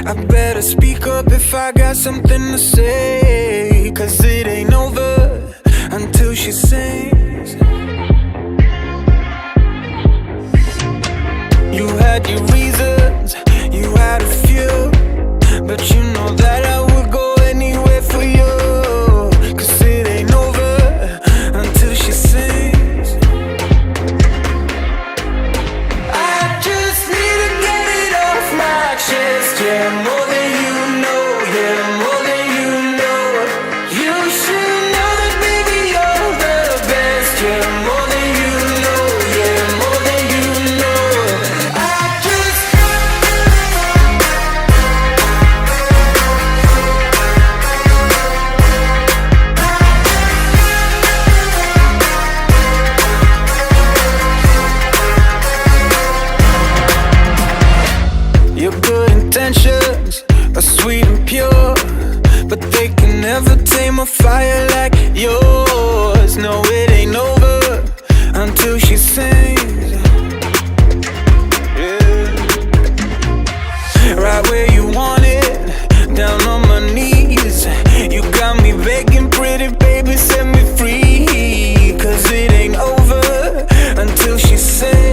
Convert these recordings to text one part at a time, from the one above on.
I better speak up if I got something to say, 'cause it ain't over until she sings. You had your reasons, you had a few, but you know that I would go anywhere for you, 'cause it ain't over until she sings. I just need to get it off my chest, yeah, more than you know, yeah, more than you know. You should know that baby you're the best, yeah, more than you know, yeah, more than you know. I just Your good intentions are sweet and pure, but they can never tame a fire like yours. No, it ain't over until she sings. Yeah. Right where you want it, down on my knees. You got me begging, pretty baby, set me free, 'cause it ain't over until she sings.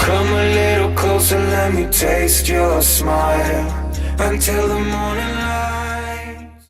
Come a little closer, let me taste your smile, until the morning